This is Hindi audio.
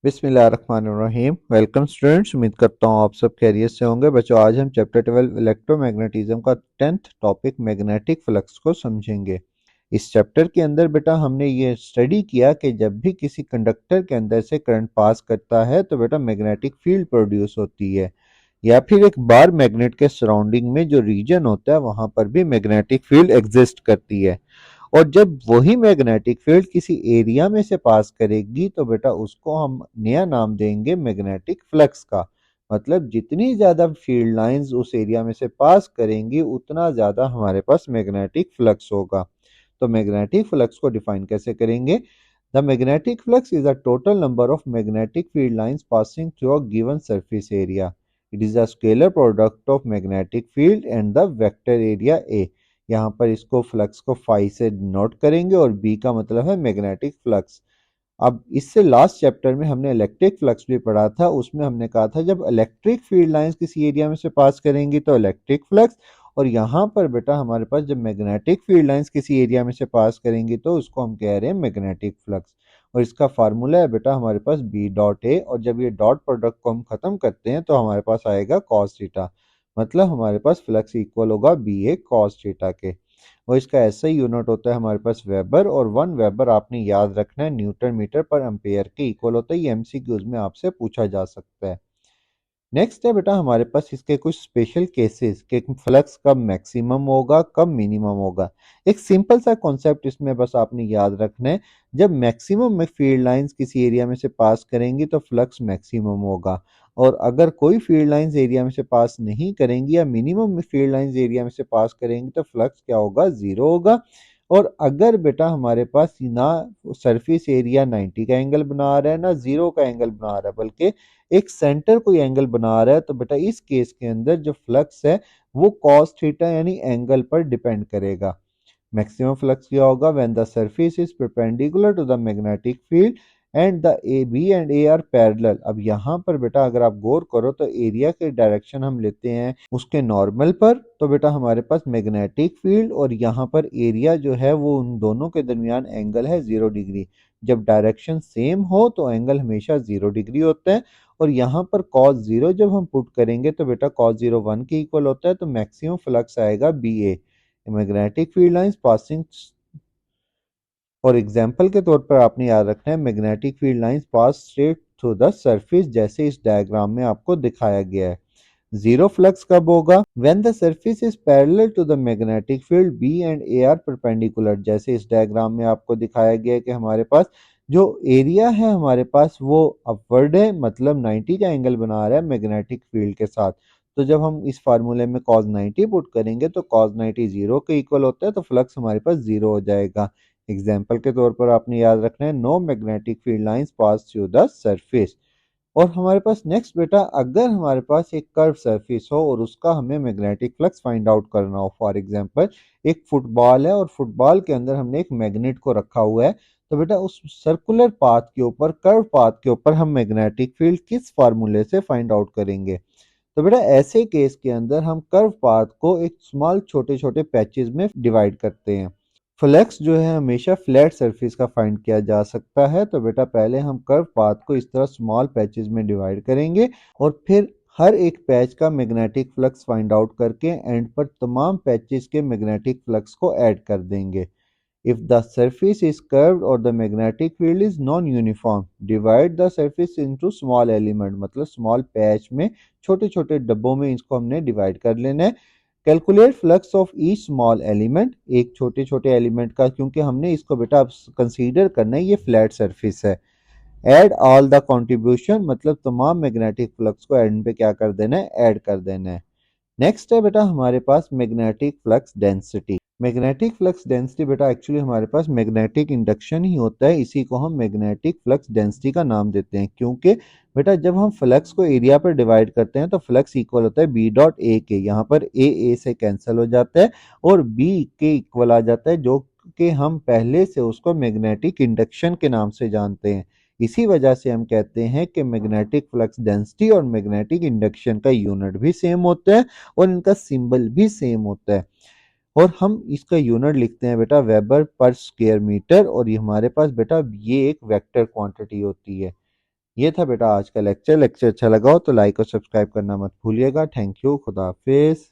बिस्मिल्लाहिर्रहमानिर्रहीम। वेलकम स्टूडेंट्स, उम्मीद करता हूँ आप सब खैरियत से होंगे। बच्चों, आज हम चैप्टर 12 इलेक्ट्रोमैग्नेटिज्म का 10th टॉपिक मैग्नेटिक फ्लक्स को समझेंगे। इस चैप्टर के अंदर बेटा हमने ये स्टडी किया कि जब भी किसी कंडक्टर के अंदर से करंट पास करता है तो बेटा मैग्नेटिक फील्ड प्रोड्यूस होती है, या फिर एक बार मैग्नेट के सराउंडिंग में जो रीजन होता है वहां पर भी मैग्नेटिक फील्ड एग्जिस्ट करती है। और जब वही मैग्नेटिक फील्ड किसी एरिया में से पास करेगी तो बेटा उसको हम नया नाम देंगे मैग्नेटिक फ्लक्स का। मतलब जितनी ज्यादा फील्ड लाइंस उस एरिया में से पास करेंगी उतना ज्यादा हमारे पास मैग्नेटिक फ्लक्स होगा। तो मैग्नेटिक फ्लक्स को डिफाइन कैसे करेंगे? The magnetic flux is the total number of magnetic field lines passing through a given surface area. It is a scalar product of magnetic field and the vector area A. यहाँ पर इसको फ्लक्स को फाई से नोट करेंगे और बी का मतलब है मैग्नेटिक फ्लक्स। अब इससे लास्ट चैप्टर में हमने इलेक्ट्रिक फ्लक्स भी पढ़ा था, उसमें हमने कहा था जब इलेक्ट्रिक फील्ड लाइंस किसी एरिया में से पास करेंगी तो इलेक्ट्रिक फ्लक्स, और यहाँ पर बेटा हमारे पास जब मैग्नेटिक फील्ड लाइंस किसी एरिया में से पास करेंगी तो उसको हम कह रहे हैं मैग्नेटिक फ्लक्स। और इसका फार्मूला है बेटा हमारे पास बी डॉट ए, और जब ये डॉट प्रोडक्ट को हम खत्म करते हैं तो हमारे पास आएगा कॉस थीटा। मतलब हमारे पास फ्लक्स इक्वल होगा बी ए कॉस थीटा के। और इसका ऐसा ही यूनिट होता है हमारे पास वेबर, और 1 वेबर आपने याद रखना है न्यूटन मीटर पर एम्पेयर के इक्वल होता है। ये एमसीक्यूज में आपसे पूछा जा सकता है। नेक्स्ट है बेटा हमारे पास इसके कुछ स्पेशल केसेस कि फ्लक्स कब मैक्सिमम होगा कब मिनिमम होगा। एक सिंपल सा कॉन्सेप्ट इसमें बस आपने याद रखना है, जब मैक्सिमम में फील्ड लाइंस किसी एरिया में से पास करेंगी तो फ्लक्स मैक्सिमम होगा, और अगर कोई फील्ड लाइंस एरिया में से पास नहीं करेंगी या मिनिमम में फील्ड लाइंस एरिया में से पास करेंगी तो फ्लक्स क्या होगा? जीरो होगा। और अगर बेटा हमारे पास ना सरफेस एरिया 90 का एंगल बना रहा है ना जीरो का एंगल बना रहा है, बल्कि एक सेंटर कोई एंगल बना रहा है, तो बेटा इस केस के अंदर जो फ्लक्स है वो कॉस थीटा यानी एंगल पर डिपेंड करेगा। मैक्सिमम फ्लक्स क्या होगा? When the surface is perpendicular to the magnetic field and the A B and A are parallel. अब यहाँ पर बेटा अगर आप गौर करो तो एरिया के डायरेक्शन हम लेते हैं उसके नॉर्मल पर, तो बेटा हमारे पास मैग्नेटिक फील्ड और यहाँ पर एरिया जो है वो उन दोनों के दरमियान एंगल है 0 डिग्री। जब डायरेक्शन सेम हो तो एंगल हमेशा 0 डिग्री होता है। और यहाँ पर cos 0 जब हम पुट करेंगे तो बेटा cos 0 1 के इक्वल होता है, तो मैक्सिमम फ्लक्स आएगा B A magnetic field lines passing. और एग्जाम्पल के तौर पर आपने याद रखना है magnetic field lines pass straight through the surface, जैसे इस डायग्राम में आपको दिखाया गया है। जीरो फ्लक्स कब होगा? When the surface is parallel to the magnetic field B and A are perpendicular, जैसे इस डायग्राम में आपको दिखाया गया है कि हमारे पास जो एरिया है हमारे पास वो अपवर्ड है, मतलब 90 का एंगल बना रहा है मैग्नेटिक फील्ड के साथ। तो जब हम इस फार्मूले में cos 90 पुट करेंगे तो cos 90 जीरो के इक्वल होता है, तो फ्लक्स हमारे पास जीरो हो जाएगा। एग्जाम्पल के तौर पर आपने याद रखना है no magnetic field lines pass through the surface. और हमारे पास नेक्स्ट बेटा अगर हमारे पास एक कर्व सरफेस हो और उसका हमें मैग्नेटिक फ्लक्स फाइंड आउट करना हो, फॉर एग्जांपल एक फुटबॉल है और फुटबॉल के अंदर हमने एक मैग्नेट को रखा हुआ है, तो बेटा उस सर्कुलर पाथ के ऊपर कर्व पाथ के ऊपर हम मैग्नेटिक फील्ड किस फार्मूले से फाइंड आउट करेंगे? तो बेटा ऐसे केस के अंदर हम कर्व पाथ को एक स्मॉल छोटे छोटे पैचेस में डिवाइड करते हैं। फ्लक्स जो है हमेशा फ्लैट सरफेस का फाइंड किया जा सकता है, तो बेटा पहले हम कर्व पाथ को इस तरह स्मॉल पैचेस में डिवाइड करेंगे और फिर हर एक पैच का मैग्नेटिक फ्लक्स फाइंड आउट करके एंड पर तमाम पैचेस के मैग्नेटिक फ्लक्स को ऐड कर देंगे। If the surface is curved or the magnetic field is non-uniform, divide the surface into small element, मतलब small patch में छोटे छोटे डब्बों में इसको हमने डिवाइड कर लेना है। Calculate flux of each small element, एक छोटे छोटे एलिमेंट का, क्योंकि हमने इसको बेटा कंसीडर करना है ये फ्लैट सरफेस है। एड ऑल द कंट्रीब्यूशन, मतलब तमाम मैग्नेटिक फ्लक्स को एंड पे क्या कर देना है? ऐड कर देना है। नेक्स्ट है बेटा हमारे पास magnetic flux density. Magnetic flux density बेटा एक्चुअली हमारे पास मैग्नेटिक इंडक्शन ही होता है, इसी को हम मैग्नेटिक फ्लक्स डेंसिटी का नाम देते हैं, क्योंकि बेटा जब हम फ्लक्स को एरिया पर डिवाइड करते हैं तो फ्लक्स इक्वल होता है बी डॉट ए के। यहाँ पर ए से कैंसिल हो जाता है और बी के इक्वल आ जाता है, जो कि हम पहले से उसको मैग्नेटिक इंडक्शन के नाम से जानते हैं। इसी वजह से हम कहते हैं कि मैग्नेटिक फ्लक्स डेंसिटी और मैग्नेटिक इंडक्शन का यूनिट भी सेम होता है और इनका सिंबल भी सेम होता है। और हम इसका यूनिट लिखते हैं बेटा वेबर पर स्क्वायर मीटर, और ये हमारे पास बेटा ये एक वेक्टर क्वांटिटी होती है। ये था बेटा आज का लेक्चर। लेक्चर अच्छा लगा हो तो लाइक और सब्सक्राइब करना मत भूलिएगा। Thank you. खुदा हाफिज।